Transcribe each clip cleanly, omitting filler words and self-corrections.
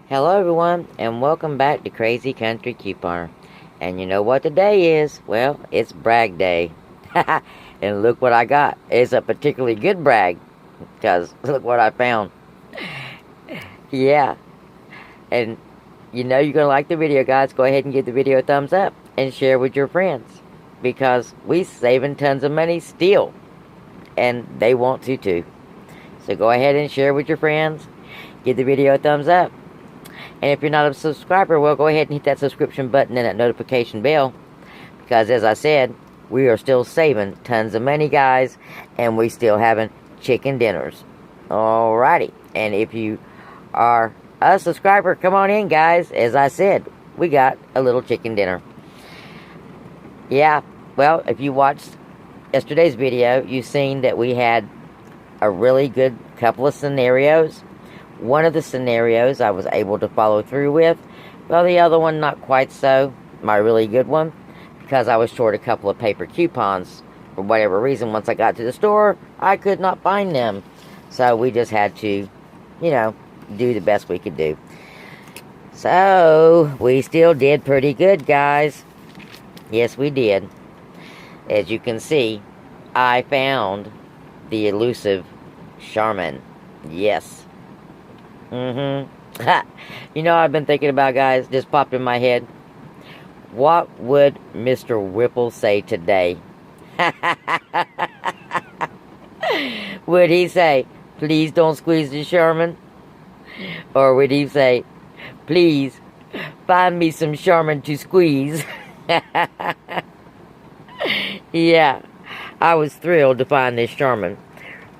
Hello everyone, and welcome back to Crazy Country Couponer. And you know what today is? Well, it's brag day. And look what I got. It's a particularly good brag, because look what I found. Yeah, and you know you're going to like the video, guys. Go ahead and give the video a thumbs up and share with your friends, because we saving tons of money still, and they want to too. So go ahead and share with your friends. Give the video a thumbs up. And if you're not a subscriber, well, go ahead and hit that subscription button and that notification bell. Because as I said, we are still saving tons of money, guys. And we still having chicken dinners. Alrighty. And if you are a subscriber, come on in, guys. As I said, we got a little chicken dinner. Yeah, well, if you watched yesterday's video, you've seen that we had a really good couple of scenarios. One of the scenarios I was able to follow through with, well, the other one not quite so. My really good one, because I was short a couple of paper coupons. For whatever reason, once I got to the store, I could not find them. So we just had to, do the best we could do. So, we still did pretty good, guys. Yes, we did. As you can see, I found the elusive Charmin. Yes. I've been thinking about, guys, just popped in my head. What would Mr. Whipple say today? Would he say, please don't squeeze the Charmin? Or would he say, please find me some Charmin to squeeze? Yeah, I was thrilled to find this Charmin.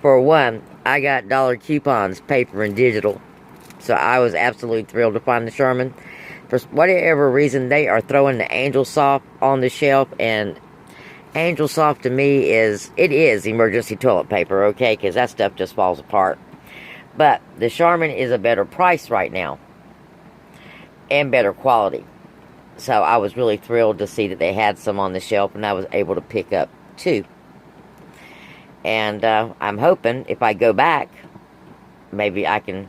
For one, I got dollar coupons, paper and digital. So I was absolutely thrilled to find the Charmin. For whatever reason, they are throwing the Angel Soft on the shelf. And Angel Soft to me is emergency toilet paper, okay? Because that stuff just falls apart. But the Charmin is a better price right now. And better quality. So I was really thrilled to see that they had some on the shelf. And I was able to pick up 2. And I'm hoping if I go back, maybe I can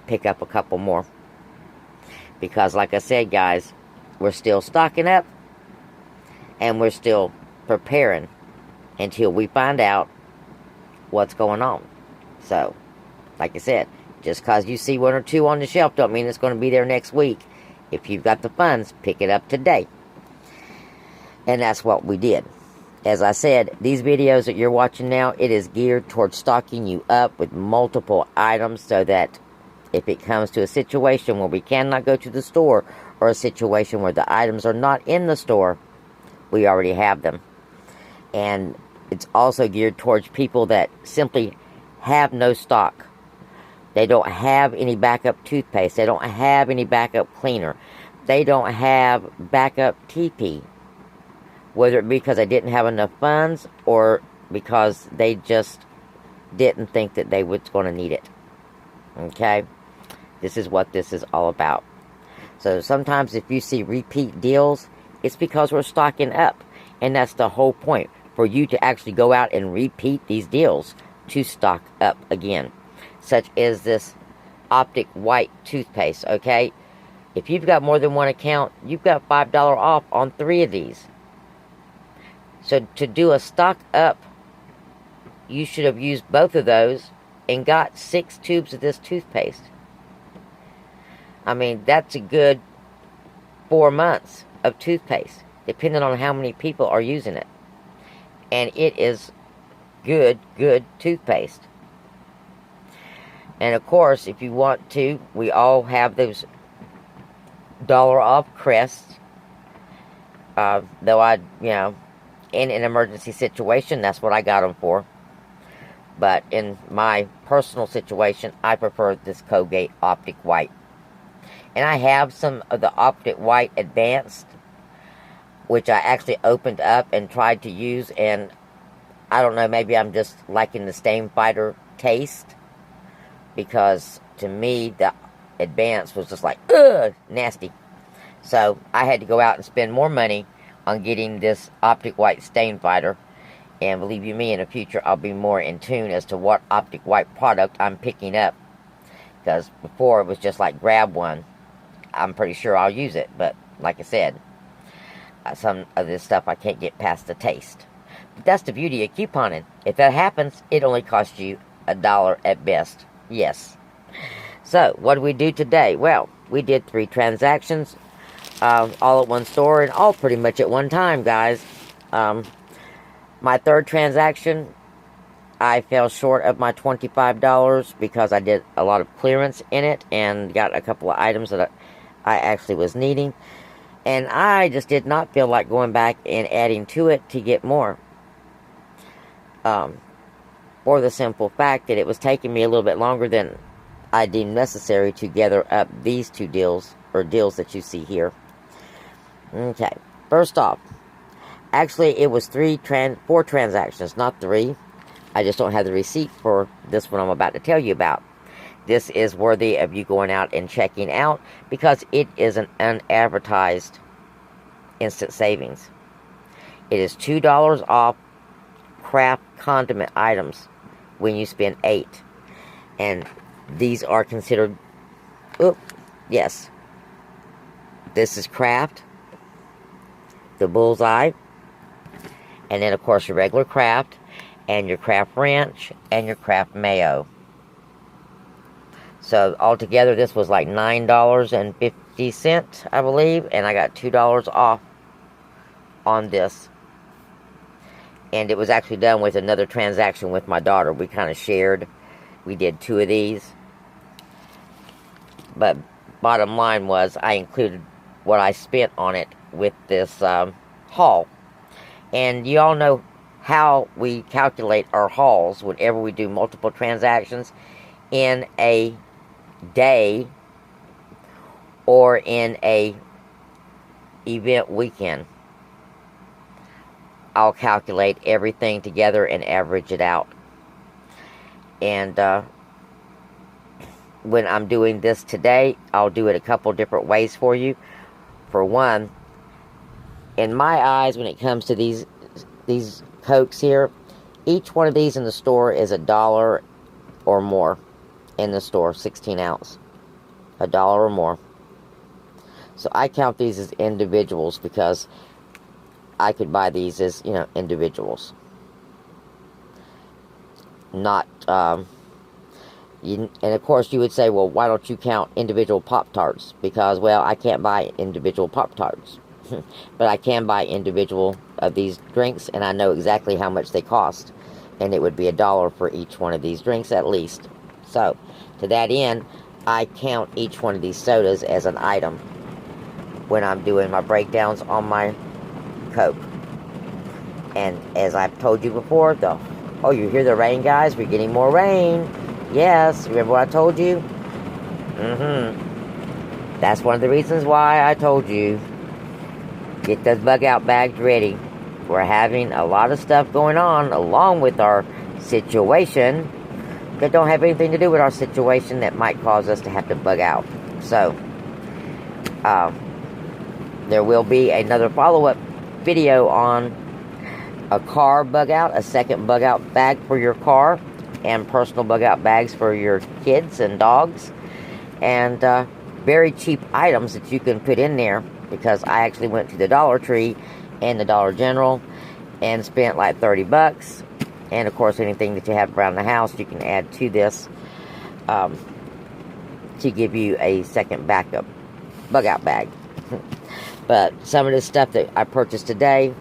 pick up a couple more. Because like I said, guys, we're still stocking up. And we're still preparing until we find out what's going on. So, like I said, just because you see 1 or 2 on the shelf don't mean it's going to be there next week. If you've got the funds, pick it up today. And that's what we did. As I said, these videos that you're watching now, it is geared towards stocking you up with multiple items so that if it comes to a situation where we cannot go to the store or a situation where the items are not in the store, we already have them. And it's also geared towards people that simply have no stock. They don't have any backup toothpaste. They don't have any backup cleaner. They don't have backup TP. Whether it be because they didn't have enough funds or because they just didn't think that they was going to need it. Okay? This is what this is all about. So sometimes if you see repeat deals, it's because we're stocking up. And that's the whole point. For you to actually go out and repeat these deals to stock up again. Such as this Optic White toothpaste, okay? If you've got more than one account, you've got $5 off on 3 of these. So to do a stock up, you should have used both of those and got 6 tubes of this toothpaste. I mean, that's a good 4 months of toothpaste, depending on how many people are using it. And it is good toothpaste. And of course, if you want to, we all have those dollar off crests. Though in an emergency situation, that's what I got them for. But in my personal situation, I prefer this Colgate Optic White. And I have some of the Optic White Advanced, which I actually opened up and tried to use. And I don't know, maybe I'm just liking the Stain Fighter taste. Because to me, the Advanced was just like, ugh, nasty. So I had to go out and spend more money on getting this Optic White Stain Fighter. And believe you me, in the future, I'll be more in tune as to what Optic White product I'm picking up. Because before it was just like grab one. I'm pretty sure I'll use it. But like I said, some of this stuff I can't get past the taste. But that's the beauty of couponing. If that happens, it only costs you $1 at best. Yes. So, what did we do today? Well, we did 3 transactions, all at one store, and all pretty much at one time, guys. My third transaction, I fell short of my $25 because I did a lot of clearance in it and got a couple of items that I actually was needing. And I just did not feel like going back and adding to it to get more. For the simple fact that it was taking me a little bit longer than I deemed necessary to gather up these 2 deals, or deals that you see here. Okay, first off, actually it was 4 transactions, not 3. I just don't have the receipt for this one I'm about to tell you about. This is worthy of you going out and checking out because it is an unadvertised instant savings. It is $2 off craft condiment items when you spend 8. And these are considered, yes, this is Kraft, the Bullseye, and then of course your regular Kraft, and your Kraft Ranch, and your Kraft Mayo. So altogether this was like $9.50, I believe, and I got $2 off on this. And it was actually done with another transaction with my daughter. We kind of shared. We did 2 of these. But bottom line was I included what I spent on it with this haul. And you all know how we calculate our hauls whenever we do multiple transactions in a day or in a event weekend. I'll calculate everything together and average it out. And when I'm doing this today, I'll do it a couple different ways for you. For one, in my eyes, when it comes to these Cokes here, each one of these in the store is $1 or more in the store, 16 ounce, $1 or more. So I count these as individuals because I could buy these as, individuals. Not, and of course you would say, well, why don't you count individual Pop-Tarts? Because, well, I can't buy individual Pop-Tarts. But I can buy individual of these drinks, and I know exactly how much they cost. And it would be $1 for each one of these drinks at least. So, to that end, I count each one of these sodas as an item when I'm doing my breakdowns on my Coke. And as I've told you before, oh, you hear the rain, guys? We're getting more rain. Yes, remember what I told you? That's one of the reasons why I told you, get those bug out bags ready. We're having a lot of stuff going on along with our situation that don't have anything to do with our situation that might cause us to have to bug out. So, there will be another follow-up video on a car bug out, a second bug out bag for your car, and personal bug out bags for your kids and dogs, and very cheap items that you can put in there, because I actually went to the Dollar Tree and the Dollar General and spent like $30, and of course anything that you have around the house you can add to this to give you a second backup bug out bag. But some of this stuff that I purchased today,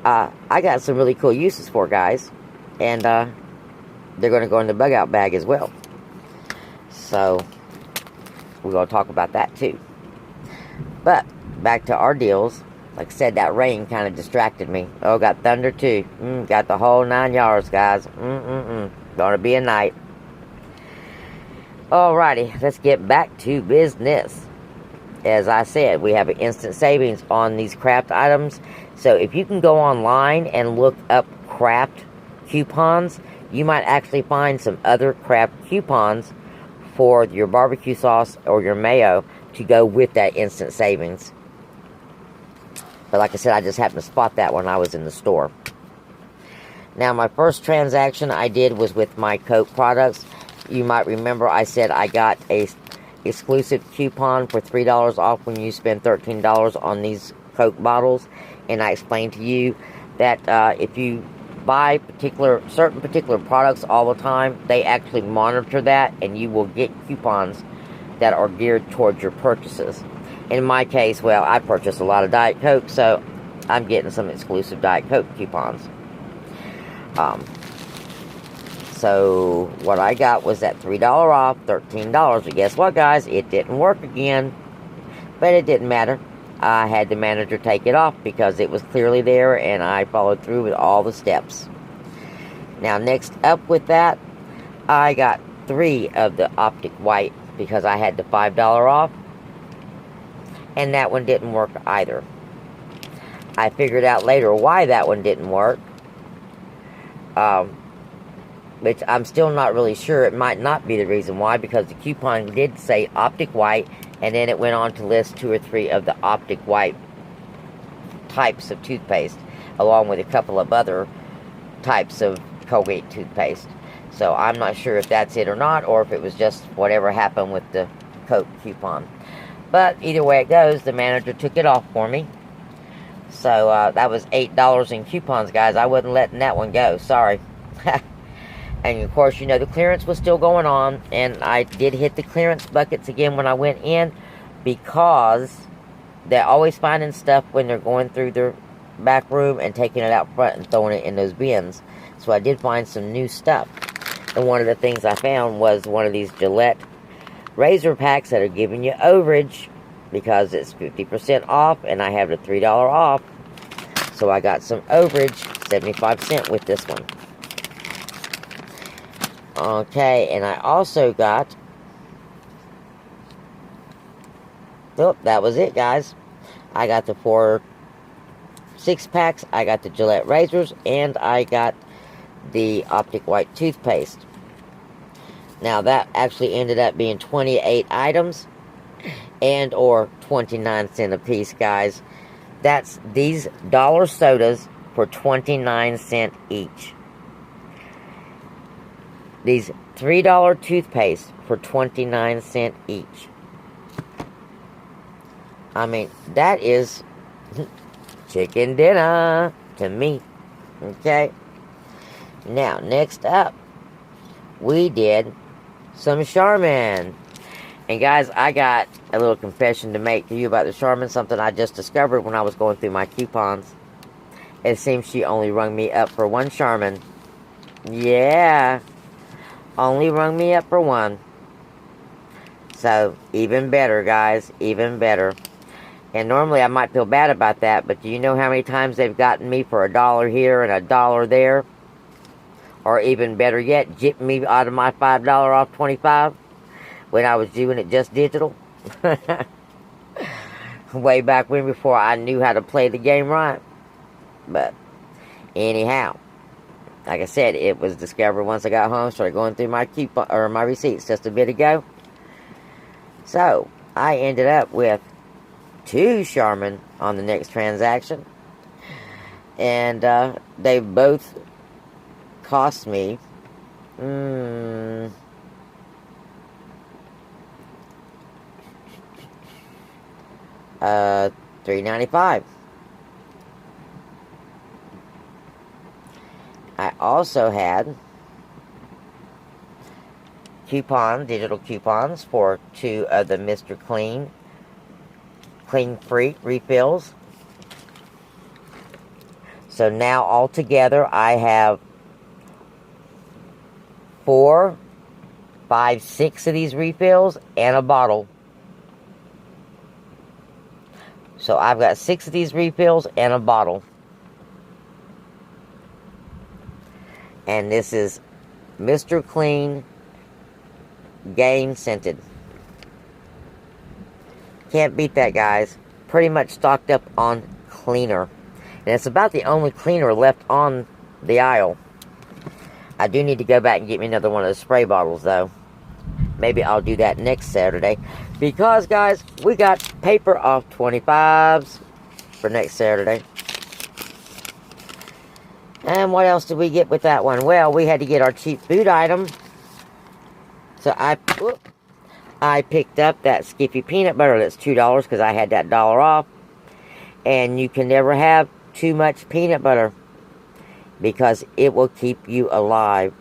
I got some really cool uses for, guys. And they're going to go in the bug out bag as well. So, we're going to talk about that too. But, back to our deals. Like I said, that rain kind of distracted me. Oh, got thunder too. Got the whole 9 yards, guys. Gonna be a night. Alrighty, let's get back to business. As I said, we have an instant savings on these Kraft items. So if you can go online and look up Kraft coupons, you might actually find some other Kraft coupons for your barbecue sauce or your mayo to go with that instant savings. But like I said, I just happened to spot that when I was in the store. Now, my first transaction I did was with my Coke products. you might remember I said I got a exclusive coupon for $3 off when you spend $13 on these Coke bottles, and I explained to you that if you buy certain particular products all the time, they actually monitor that, and you will get coupons that are geared towards your purchases. In my case, well, I purchased a lot of Diet Coke, so I'm getting some exclusive Diet Coke coupons. So what I got was that $3 off, $13. But guess what, guys? It didn't work again. But it didn't matter. I had the manager take it off because it was clearly there, and I followed through with all the steps. Now, next up with that, I got 3 of the Optic White because I had the $5 off. And that one didn't work either. I figured out later why that one didn't work. Which I'm still not really sure. It might not be the reason why, because the coupon did say Optic White, and then it went on to list 2 or 3 of the Optic White types of toothpaste, along with a couple of other types of Colgate toothpaste. So I'm not sure if that's it or not, or if it was just whatever happened with the Coke coupon. But either way it goes, the manager took it off for me. So that was $8 in coupons, guys. I wasn't letting that one go. Sorry. And of course, you know, the clearance was still going on, and I did hit the clearance buckets again when I went in, because they're always finding stuff when they're going through their back room and taking it out front and throwing it in those bins. So I did find some new stuff. And one of the things I found was one of these Gillette razor packs that are giving you overage because it's 50% off, and I have the $3 off. So I got some overage, 75 cents with this one. Okay, and I also got... Oh, that was it, guys. I got the 4 6-packs, I got the Gillette razors, and I got the Optic White toothpaste. Now, that actually ended up being 28 items, and or 29 cents a piece, guys. That's these dollar sodas for 29 cents each. These $3 toothpaste for 29 cents each. I mean, that is chicken dinner to me. Okay? Now, next up, we did some Charmin. And guys, I got a little confession to make to you about the Charmin, something I just discovered when I was going through my coupons. It seems she only rung me up for 1 Charmin. Yeah. Only rung me up for 1. So, even better, guys. Even better. And normally I might feel bad about that, but do you know how many times they've gotten me for $1 here and $1 there? Or even better yet, gypped me out of my $5 off 25 when I was doing it just digital. Way back when, before I knew how to play the game right. But, anyhow. Like I said, it was discovered once I got home, started going through my coupon or my receipts just a bit ago. So, I ended up with 2 Charmin on the next transaction. And they both cost me $3.95. I also had digital coupons for 2 of the Mr. Clean Free refills. So now altogether I have 4, 5, 6 of these refills and a bottle. So I've got 6 of these refills and a bottle. And this is Mr. Clean Game Scented. Can't beat that, guys. Pretty much stocked up on cleaner. And it's about the only cleaner left on the aisle. I do need to go back and get me another one of those spray bottles, though. Maybe I'll do that next Saturday. Because, guys, we got paper off 25s for next Saturday. And what else did we get with that one? Well, we had to get our cheap food item. So I picked up that Skippy peanut butter that's $2 because I had that dollar off. And you can never have too much peanut butter because it will keep you alive.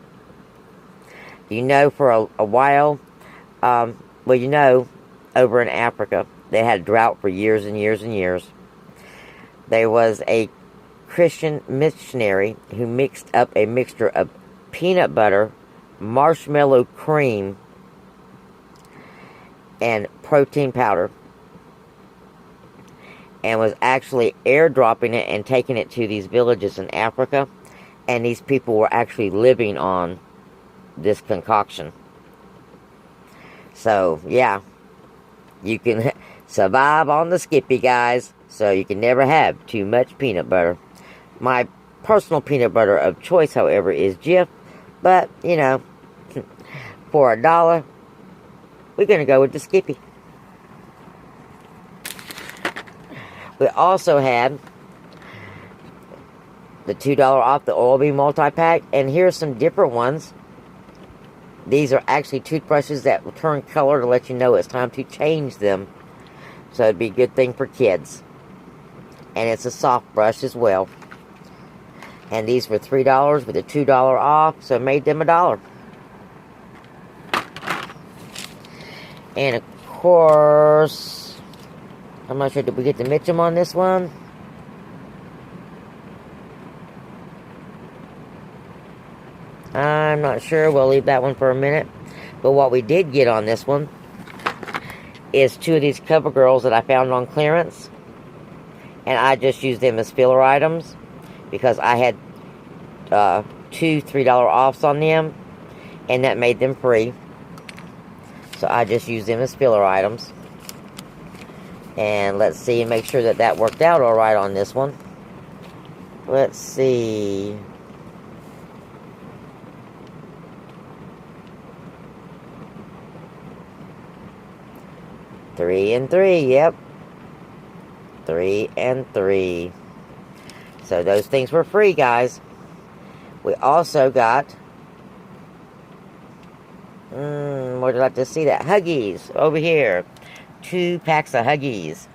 You know, for a while, well, you know, over in Africa, they had drought for years and years and years. There was a Christian missionary who mixed up a mixture of peanut butter, marshmallow cream, and protein powder, and was actually airdropping it and taking it to these villages in Africa, and these people were actually living on this concoction. So, yeah, you can survive on the Skippy, guys, so you can never have too much peanut butter. My personal peanut butter of choice, however, is Jif, but, you know, for $1, we're going to go with the Skippy. We also had the $2 off the Oral-B multi-pack, and here's some different ones. These are actually toothbrushes that will turn color to let you know it's time to change them. So it'd be a good thing for kids. And it's a soft brush as well. And these were $3 with a $2 off, so it made them $1. And of course, I'm not sure, did we get to Mitchum on this one? I'm not sure. We'll leave that one for a minute. But what we did get on this one is 2 of these CoverGirls that I found on clearance. And I just used them as filler items because I had 2 $3 offs on them, and that made them free. So I just used them as filler items. And let's see and make sure that that worked out all right on this one. Let's see. Three and 3, yep. 3 and 3. So those things were free, guys. We also got, where did I just see that? Huggies, over here. 2 packs of Huggies.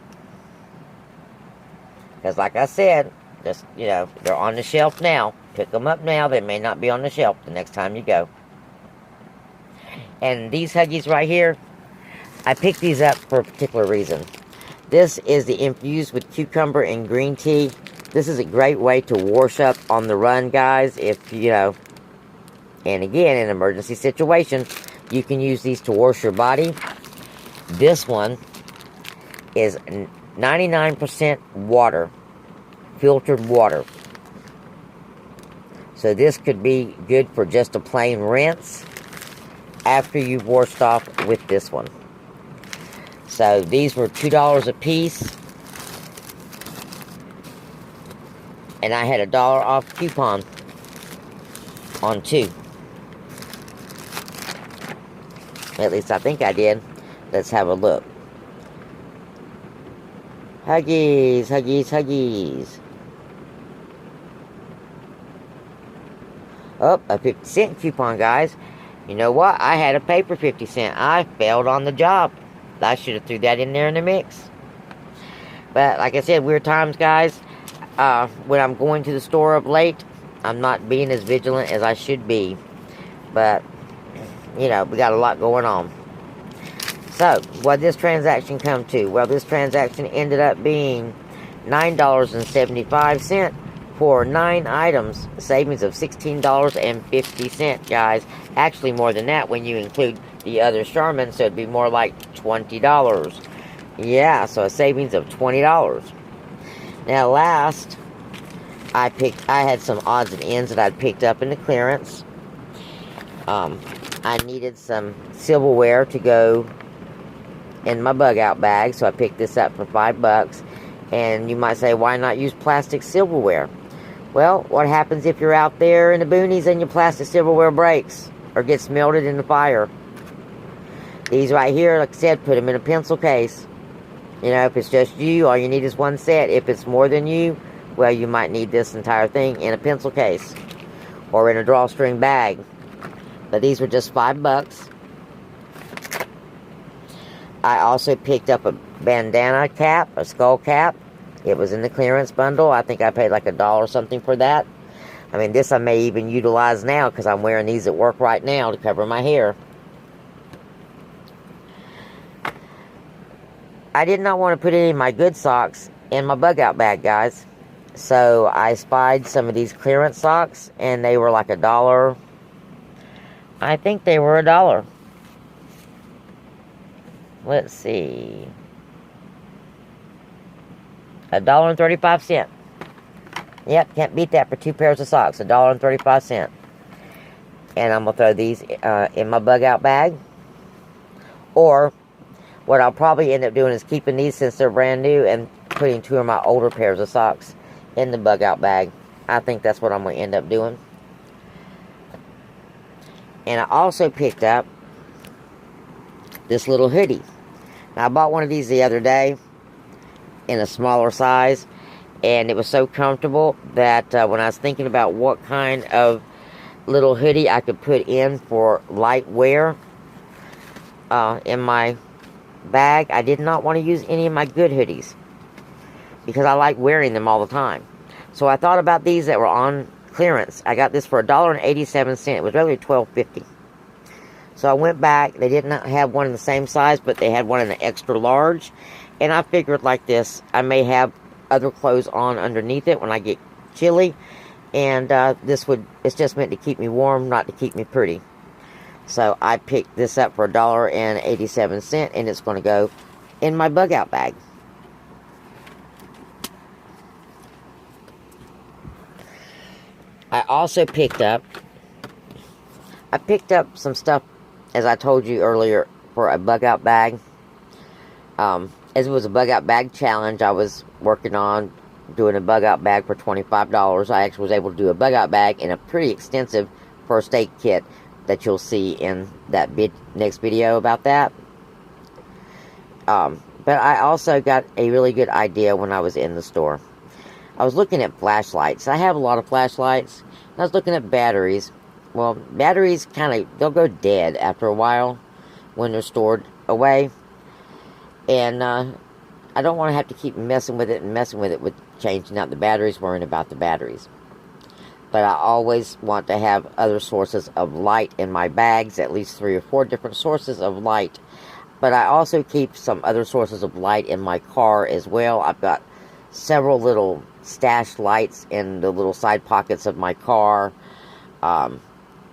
Because like I said, just, you know, they're on the shelf now. Pick them up now. They may not be on the shelf the next time you go. And these Huggies right here, I picked these up for a particular reason. This is the infused with cucumber and green tea. This is a great way to wash up on the run, guys. If, you know, and again, in an emergency situation, you can use these to wash your body. This one is 99% water, filtered water. So this could be good for just a plain rinse after you've washed off with this one. So these were $2 a piece. And I had a $1 off coupon on 2. At least I think I did. Let's have a look. Huggies, Huggies, Huggies. Oh, a 50-cent coupon, guys. You know what? I had to pay for 50 cents. I failed on the job. I should have threw that in there in the mix. But like I said, weird times, guys. When I'm going to the store up late, I'm not being as vigilant as I should be. But, you know, we got a lot going on. So, what did this transaction come to? Well, this transaction ended up being $9.75 for 9 items. A savings of $16.50, guys. Actually, more than that when you include the other Charmin, so it'd be more like $20. Yeah, so a savings of $20. Now, last, I had some odds and ends that I'd picked up in the clearance. I needed some silverware to go in my bug out bag, so I picked this up for $5. And you might say, why not use plastic silverware? Well, what happens if you're out there in the boonies and your plastic silverware breaks or gets melted in the fire? These right here, like I said, put them in a pencil case. You know, if it's just you, all you need is one set. If it's more than you, well, you might need this entire thing in a pencil case or in a drawstring bag. But these were just $5. I also picked up a bandana cap, a skull cap. It was in the clearance bundle. I think I paid like $1 something for that. I mean, this I may even utilize now because I'm wearing these at work right now to cover my hair. I did not want to put any of my good socks in my bug out bag, guys. So I spied some of these clearance socks, and they were like $1. I think they were $1. Let's see. $1.35. Yep, can't beat that for 2 pairs of socks. $1.35. And I'm going to throw these in my bug out bag. Or what I'll probably end up doing is keeping these since they're brand new and putting 2 of my older pairs of socks in the bug out bag. I think that's what I'm going to end up doing. And I also picked up this little hoodie. Now, I bought one of these the other day in a smaller size, and it was so comfortable that when I was thinking about what kind of little hoodie I could put in for light wear in my bag, I did not want to use any of my good hoodies because I like wearing them all the time. So I thought about these that were on clearance. I got this for $1.87. It was really $12.50. So I went back. They did not have one in the same size, but they had one in the extra large. And I figured like this, I may have other clothes on underneath it when I get chilly. And it's just meant to keep me warm, not to keep me pretty. So I picked this up for $1.87, and it's going to go in my bug out bag. I also picked up some stuff, as I told you earlier, for a bug out bag. As it was a bug out bag challenge, I was working on doing a bug out bag for $25. I actually was able to do a bug out bag in a pretty extensive first aid kit that you'll see in that next video about that. But I also got a really good idea when I was in the store. I was looking at flashlights. I have a lot of flashlights. I was looking at batteries. Well, batteries they'll go dead after a while when they're stored away. And I don't want to have to keep messing with it with changing out the batteries, worrying about the batteries. But I always want to have other sources of light in my bags, at least 3 or 4 different sources of light. But I also keep some other sources of light in my car as well. I've got several little stashed lights in the little side pockets of my car.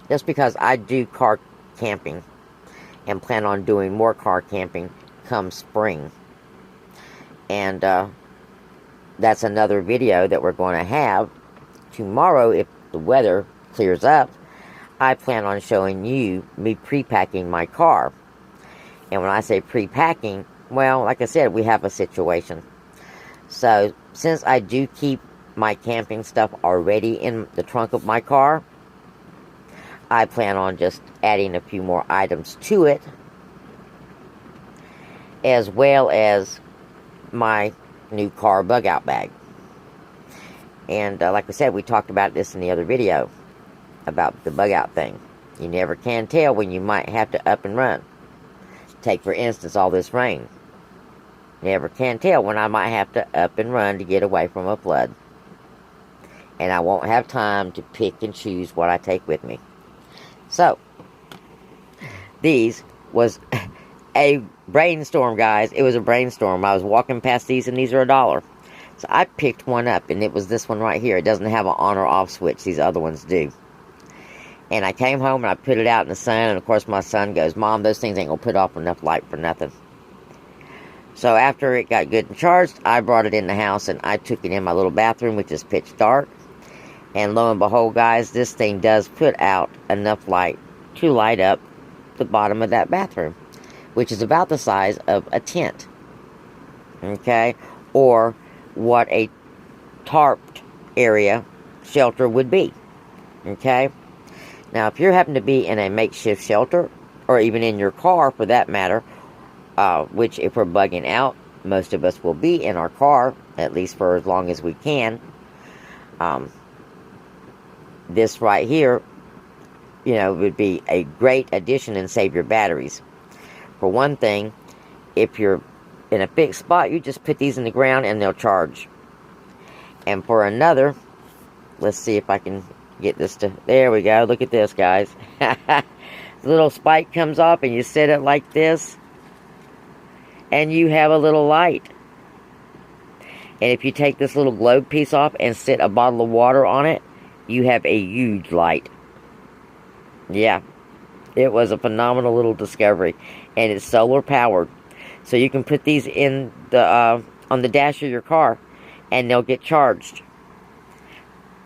Just because I do car camping and plan on doing more car camping come spring. And that's another video that we're going to have tomorrow if the weather clears up. I plan on showing you me pre-packing my car. And when I say pre-packing, well, like I said, we have a situation. So, since I do keep my camping stuff already in the trunk of my car, I plan on just adding a few more items to it, as well as my new car bug out bag. And like I said, we talked about this in the other video about the bug out thing. You never can tell when you might have to up and run. Take, for instance, all this rain. Never can tell when I might have to up and run to get away from a flood. And I won't have time to pick and choose what I take with me. So, these was a brainstorm, guys. It was a brainstorm. I was walking past these, and these are $1. So I picked one up, and it was this one right here. It doesn't have an on or off switch. These other ones do. And I came home, and I put it out in the sun, and of course my son goes, "Mom, those things ain't going to put off enough light for nothing." So after it got good and charged, I brought it in the house, and I took it in my little bathroom, which is pitch dark. And lo and behold, guys, this thing does put out enough light to light up the bottom of that bathroom, which is about the size of a tent. Okay? Or what a tarped area shelter would be. Okay? Now, if you're having to be in a makeshift shelter, or even in your car for that matter, which if we're bugging out, most of us will be in our car, at least for as long as we can. This right here, would be a great addition and save your batteries. For one thing, if you're in a fixed spot, you just put these in the ground and they'll charge. And for another, let's see if I can get this to, there we go, look at this, guys. The little spike comes off and you set it like this, and you have a little light. And if you take this little globe piece off and set a bottle of water on it, you have a huge light. Yeah, it was a phenomenal little discovery, and it's solar powered. So you can put these in the on the dash of your car, and they'll get charged.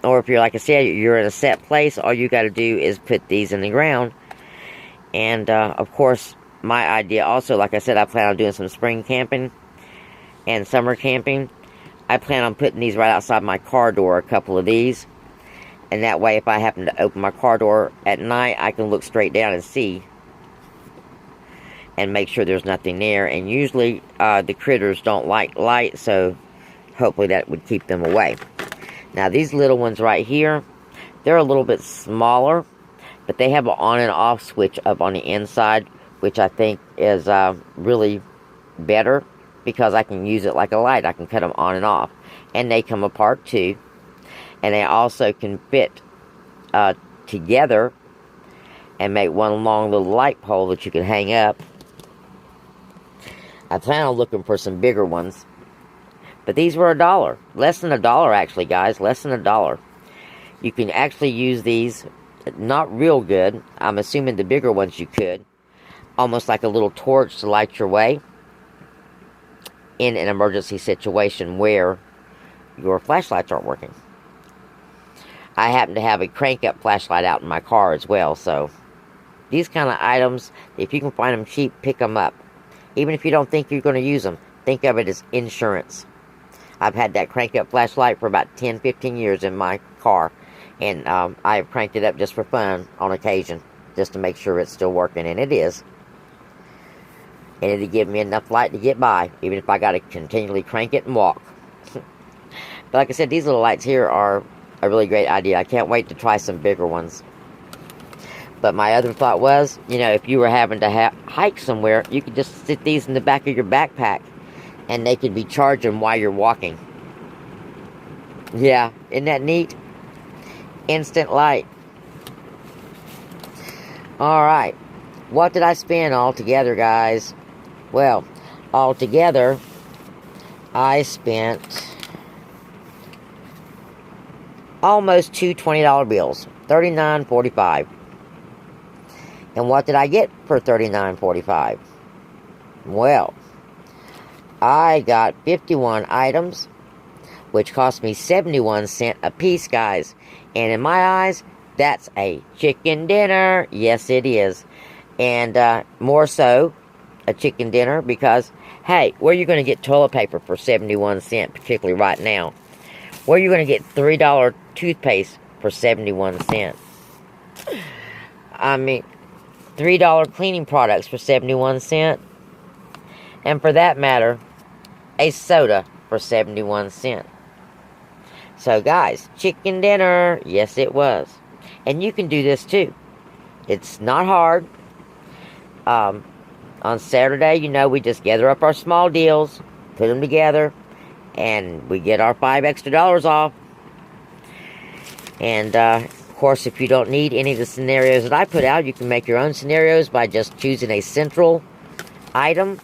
Or if you're, like I said, you're in a set place, all you got to do is put these in the ground. And of course, my idea also, like I said, I plan on doing some spring camping and summer camping. I plan on putting these right outside my car door, a couple of these. And that way, if I happen to open my car door at night, I can look straight down and see. And make sure there's nothing there. And usually, the critters don't like light, so hopefully that would keep them away. Now, these little ones right here, they're a little bit smaller. But they have an on and off switch up on the inside, which I think is really better, because I can use it like a light. I can cut them on and off. And they come apart too. And they also can fit together and make one long little light pole that you can hang up. I plan on looking for some bigger ones. But these were $1. Less than $1, actually, guys. Less than $1. You can actually use these, not real good. I'm assuming the bigger ones you could. Almost like a little torch to light your way in an emergency situation where your flashlights aren't working. I happen to have a crank-up flashlight out in my car as well, so these kind of items, if you can find them cheap, pick them up. Even if you don't think you're going to use them, think of it as insurance. I've had that crank-up flashlight for about 10-15 years in my car, and I've cranked it up just for fun on occasion, just to make sure it's still working, and it is. And it'll give me enough light to get by, even if I got to continually crank it and walk. But like I said, these little lights here are a really great idea. I can't wait to try some bigger ones. But my other thought was, you know, if you were having to hike somewhere, you could just stick these in the back of your backpack, and they could be charging while you're walking. Yeah, isn't that neat? Instant light. Alright, what did I spend altogether, guys? Well, altogether, I spent almost two $20 bills. $39.45. And what did I get for $39.45? Well, I got 51 items, which cost me 71 cents a piece, guys. And in my eyes, that's a chicken dinner. Yes, it is. And more so, a chicken dinner, because, hey, where are you going to get toilet paper for 71 cents, particularly right now? Where are you going to get $3 toothpaste for 71 cents? I mean, $3 cleaning products for 71 cents. And for that matter, a soda for 71 cents. So, guys, chicken dinner. Yes, it was. And you can do this, too. It's not hard. On Saturday, you know, we just gather up our small deals, put them together, and we get our $5 extra off. And, of course, if you don't need any of the scenarios that I put out, you can make your own scenarios by just choosing a central item,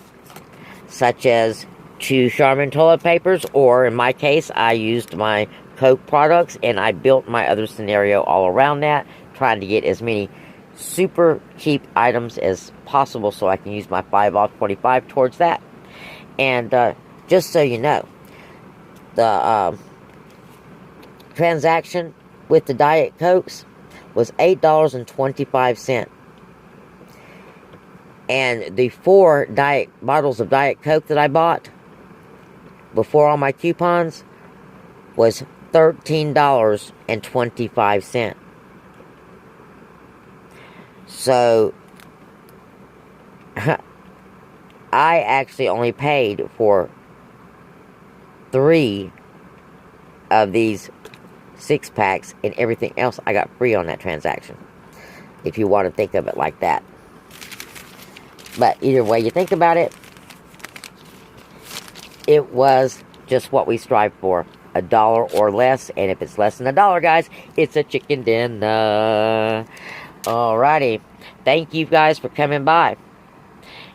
such as 2 Charmin toilet papers, or in my case, I used my Coke products, and I built my other scenario all around that, trying to get as many super cheap items as possible so I can use my 5 off 25 towards that. And just so you know, the transaction with the Diet Cokes was $8.25. And the 4 bottles of Diet Coke that I bought before all my coupons was $13.25. So, I actually only paid for 3 of these 6-packs, and everything else I got free on that transaction, if you want to think of it like that. But either way you think about it, it was just what we strive for. $1 or less. And if it's less than $1, guys, it's a chicken dinner. Alrighty. Thank you guys for coming by.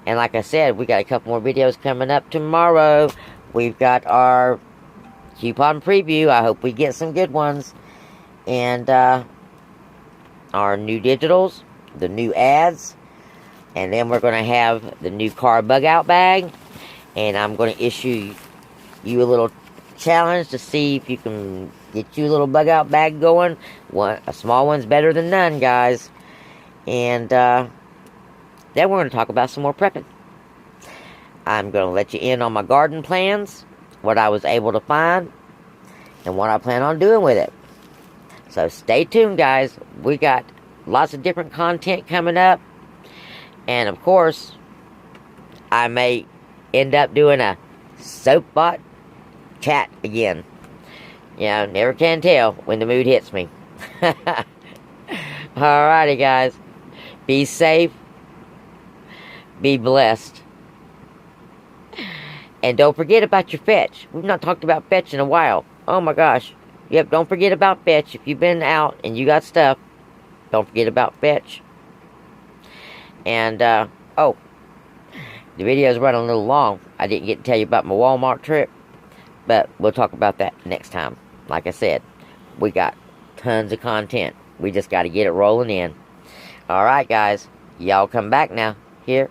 And like I said, we got a couple more videos coming up tomorrow. We've got our coupon preview. I hope we get some good ones. And our new digitals, the new ads. And then we're going to have the new car bug out bag. And I'm going to issue you a little challenge to see if you can get you a little bug out bag going. A small one's better than none, guys. And then we're going to talk about some more prepping. I'm going to let you in on my garden plans, what I was able to find, and what I plan on doing with it. So stay tuned, guys. We got lots of different content coming up. And of course, I may end up doing a soapbox chat again. You know, never can tell when the mood hits me. Alrighty, guys. Be safe. Be blessed. And don't forget about your fetch. We've not talked about fetch in a while. Oh my gosh. Yep, don't forget about fetch. If you've been out and you got stuff, don't forget about fetch. And, oh, the video's running a little long. I didn't get to tell you about my Walmart trip, but we'll talk about that next time. Like I said, we got tons of content. We just got to get it rolling in. Alright, guys. Y'all come back now. Here